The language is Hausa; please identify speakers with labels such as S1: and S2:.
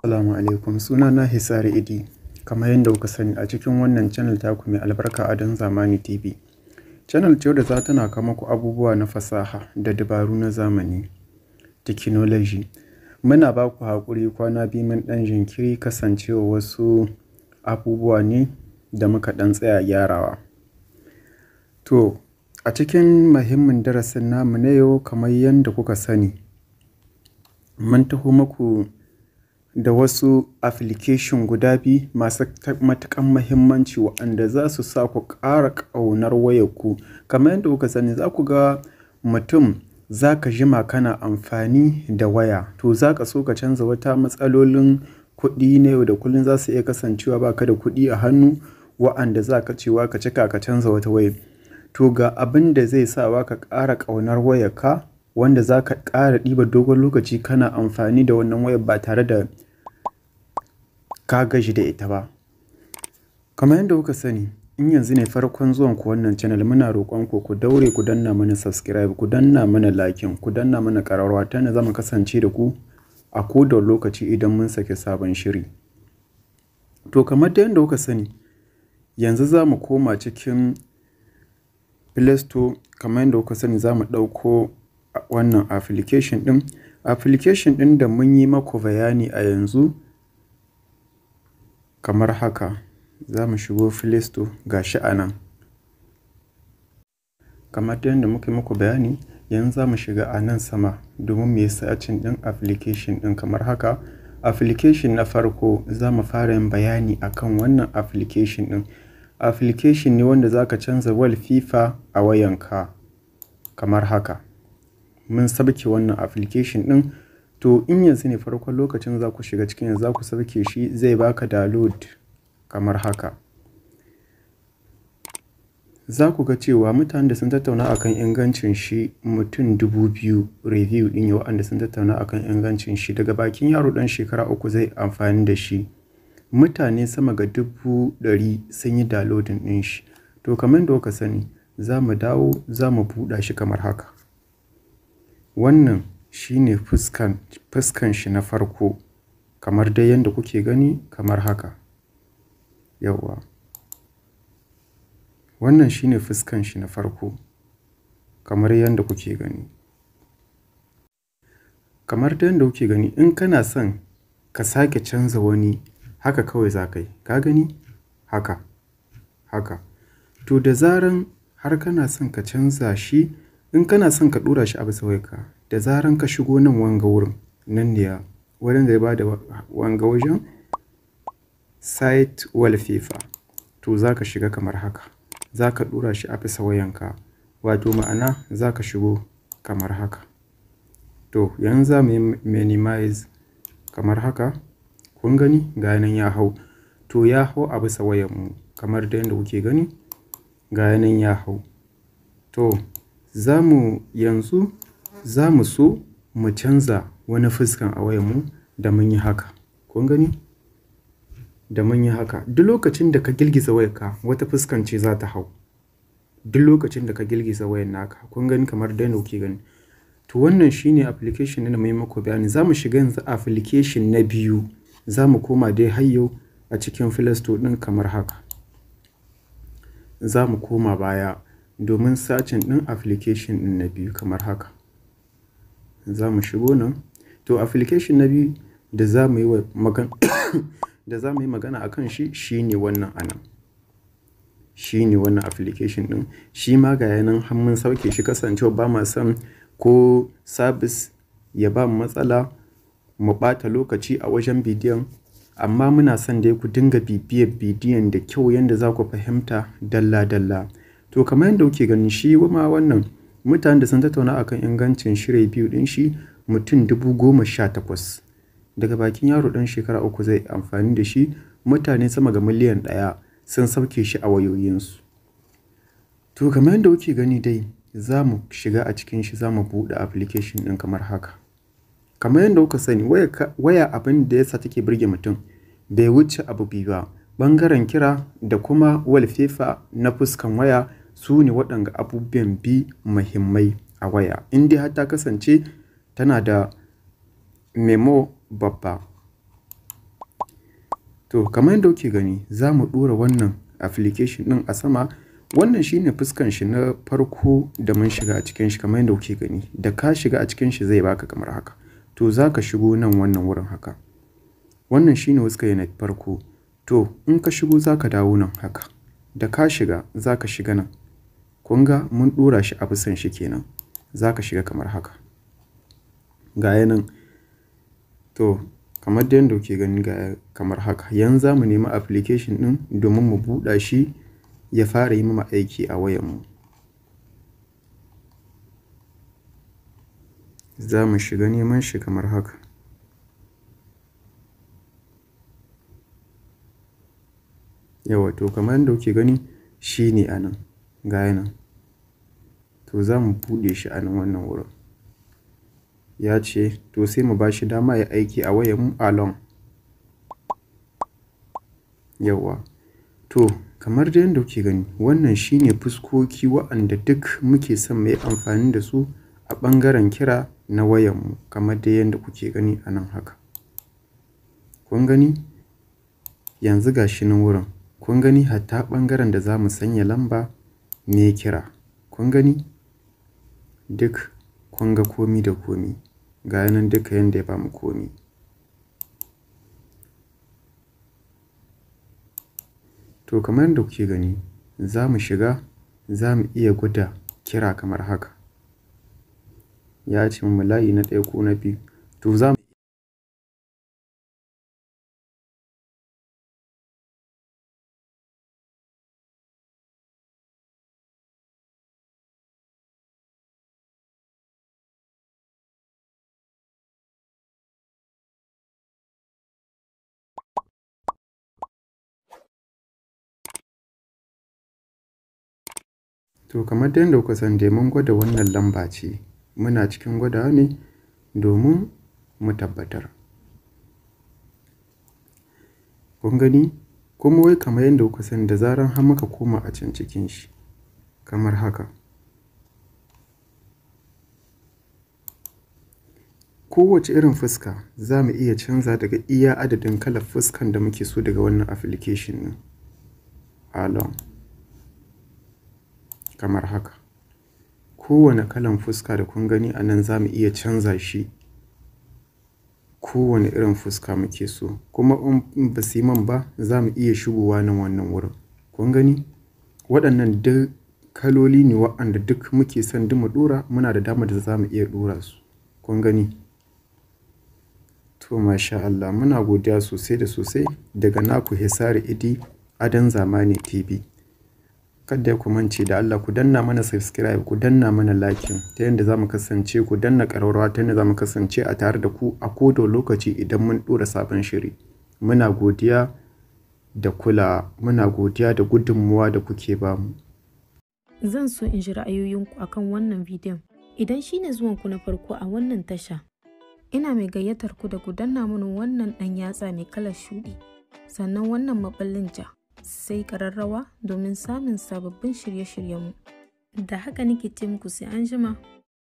S1: Assalamu alaikum, sunana Hisari Idi. Kamar yadda kuka sani a cikin wannan channel taku mai albarka Adon Zamani TV. Channel ce da za tana kawo muku abubuwa na fasaha da dabaru na zamani, technology. Muna ba ku haƙuri kwana biyu mun ɗan jinkiri kasancewa wasu abubuwa ne da muka ɗan tsaya gyarawa. To, a cikin muhimmin darasin namu na yau kamar yadda kuka sani, mun taho muku da wasu application guda biyu masu matuƙan muhimmanci waɗanda za su sa ku ƙara ƙaunar wayarku. Kamar yadda kuka sani za ku ga mutum za ka jima kana amfani da waya, to za ka so ka canza wata matsalolin kuɗi na yau da kullum za su iya kasancewa ba ka da kuɗi a hannu waɗanda za ka cewa ka cika ka canza wata waya. To ga abin da zai sa wa ka ƙara ƙaunar wayarka, wanda za ka ƙara ɗiba dogon lokaci kana amfani da wannan wayar ba tare da ka gaji da ita ba. Kamar yadda kuka sani, in yanzu ne farkon zuwan ku wannan channel, muna roƙon ku daure ku danna mana subscribe, ku danna mana like, ku danna mana ƙararrawa ta yadda zamu kasance da ku a koda lokaci idan mun saki sabon shiri. To kamar da yadda kuka sani, yanzu za mu koma cikin Play Store. Kamar yadda kuka sani za mu ɗauko wannan application ɗin. Application ɗin da mun yi maku bayani a yanzu kamar haka. Za mu shigo Play Store ga shi a nan. Kamar yadda muka yi muku bayani, yanzu za mu shiga a nan sama domin mu yi searching ɗin application ɗin kamar haka. Application na farko za mu fara yin bayani akan wannan application ɗin. Application ne wanda za ka canza wallpaper a wayanka kamar haka. Mun sauke wannan application ɗin. To in yanzu ne farkon lokacin za ku shiga cikin yanzu za ku sauke shi, zai baka download kamar haka. Za ku ga cewa mutanen da sun tattauna akan ingancin shi mutum 2000 review ɗin yau waɗanda sun tattauna akan ingancin shi, daga bakin yaro ɗan shekara 3 zai amfani da shi. Mutane sama ga 100,000 sun yi downloading ɗin shi. To kamar da kuka sani, za mu dawo za mu buɗa shi kamar haka. Wannan shine fuskan shi na farko, kamar dai yadda kuke gani kamar haka. Yawwa. Wannan shine fuskan shi na farko, kamar yadda kuke gani. Kamar da yadda kuke gani, in kana son ka sake canza wani, haka kawai za ka yi. Ka gani? Haka. Haka. To da zaran har kana son ka canza shi, in kana son ka ɗora shi a bisa wayarka, da zaran ka shigo nan wanga wurin, nan ne wurin da ya ba da wanga wajen site wallpaper. To za ka shiga kamar haka. Za ka ɗora shi a bisa wayanka. Wato ma'ana za ka shigo kamar haka. To yanzu za mu yi minimize kamar haka. Kun gani? Ga nan ya hau. To ya hau a bisa wayanmu kamar da yadda kuke gani. Ga nan ya hau. To yanzu za mu so mu canza wani fuskan a wayanmu da mun yi haka. Kun gani? Da mun yi haka. Duk lokacin da ka girgiza wayarka, wata fuskan ce za ta hau. Duk lokacin da ka girgiza wayar naka. Kun gani kamar da yadda kuke gani. To wannan shine application da mai muku bayani. Za mu shiga yanzu application na biyu. Za mu koma dai har yau a cikin Play Store ɗin kamar haka. Za mu koma baya domin searching ɗin application ɗin na biyu kamar haka. Za mu shigo nan. To application na biyu da za mu yi magana akan shi shine wannan anan. Shine wannan application ɗin. Shi ma ga yanan har mun sauke shi, kasancewa ba ma son ko service ya ba mu matsala mu ɓata lokaci a wajen bidiyon, amma muna son dai ku dinga bibiyar bidiyon da kyau yadda za ku fahimta dalla-dalla. To kamar yadda kuke gani, shi ma wannan mutanen da sun tattauna akan ingancin shi review ɗin shi mutum 18,000. Daga bakin yaro ɗan shekara 3 zai amfani da shi. Mutane sama ga miliyan 1 sun sauke shi a wayoyinsu. To kamar yadda kuke gani dai, za mu shiga a cikin shi, za mu buɗe application ɗin kamar haka. Kamar yadda kuka sani, waya abin da yasa take burge mutum bai wuce abu biyu ba. Ɓangaren kira da kuma wallpaper na fuskan waya su ne waɗanga abubuwan biyu muhimmai a waya. In dai har ta kasance tana da memo babba. To kamar yadda kuke gani za mu ɗora wannan application ɗin a sama. Wannan shine fuskan shi na farko da mun shiga a cikin shi kamar yadda kuke gani. Da ka shiga a cikin shi zai baka kamar haka. To za ka shigo nan wannan wurin haka. Wannan shine fuskar na farko. To in ka shigo za ka dawo nan haka. Da ka shiga za ka shiga nan. Kun ga mun ɗora shi a bisan shi kenan. Za ka shiga kamar haka. Ga yanan. To kamar da yadda kuke gani ga kamar haka. Yanzu za mu nemi application ɗin domin mu buɗa shi ya fara yi mana aiki a wayanmu. Za mu shiga neman shi kamar haka. Yawa to kamar yadda kuke gani shi ne a nan. Ga yanan. To za mu buɗe shi a nan wannan wurin. Ya ce to sai mu ba shi dama ya aiki a wayanmu along. Yawa. To kamar da yadda kuke gani wannan shine fuskoki waɗanda duk muke son mu yi amfani da su a ɓangaren kira na wayanmu kamar da yadda kuke gani a nan haka. Kun gani? Yanzu ga shi nan wurin. Kun gani hatta ɓangaren da za mu sanya lamba ne kira. Kun gani? Duk kun ga komi da komi. Ga yanan duka yanda ya bamu komi. To kamar yadda kuke gani za mu shiga za mu iya gwada kira kamar haka. Ya ce mu layi na ɗaya ko na biyu. To za mu To kamar yadda kuka san dai mun gwada wannan lamba ce. Muna cikin gwadawa ne domin mu tabbatar. Kun gani? Kuma wai kamar yadda kuka san da zaran har muka koma a can cikin shi. Kamar haka. Kowace irin fuska za mu iya canza daga iya adadin kalar fuskan da muke so daga wannan application ɗin. Along. Kamar haka. Kowane kalan fuska da kun gani a nan za mu iya canza shi. Kowane irin fuska muke so. Kuma in ba su yi man ba za mu iya shigowa nan wannan wurin. Kun gani? Waɗannan duk kaloli ne waɗanda duk muke son mu ɗora. Muna da damar da za mu iya ɗora su. Kun gani? To masha Allah muna godiya sosai da sosai daga naku Hisari Idi Adon Zamani TV. Kada ku mance da Allah ku danna mana subscribe, ku danna mana like ta yadda za mu kasance, ku danna ƙararrawa ta yadda za mu kasance a tare da ku a kowane lokaci idan mun ɗora sabon shiri. Muna godiya da kula, muna godiya da gudunmuwa da kuke bamu.
S2: Zan so in ji ra'ayoyinku akan wannan bidiyon. Idan shine zuwanku na farko a wannan tasha, ina mai gayyatar ku da ku danna mana wannan ɗan yatsa mai kalar shuɗi, sannan wannan maɓallin ja, sai ƙararrawa domin samun sababbin shirye-shiryenmu. Da haka nake ce muku sai an jima.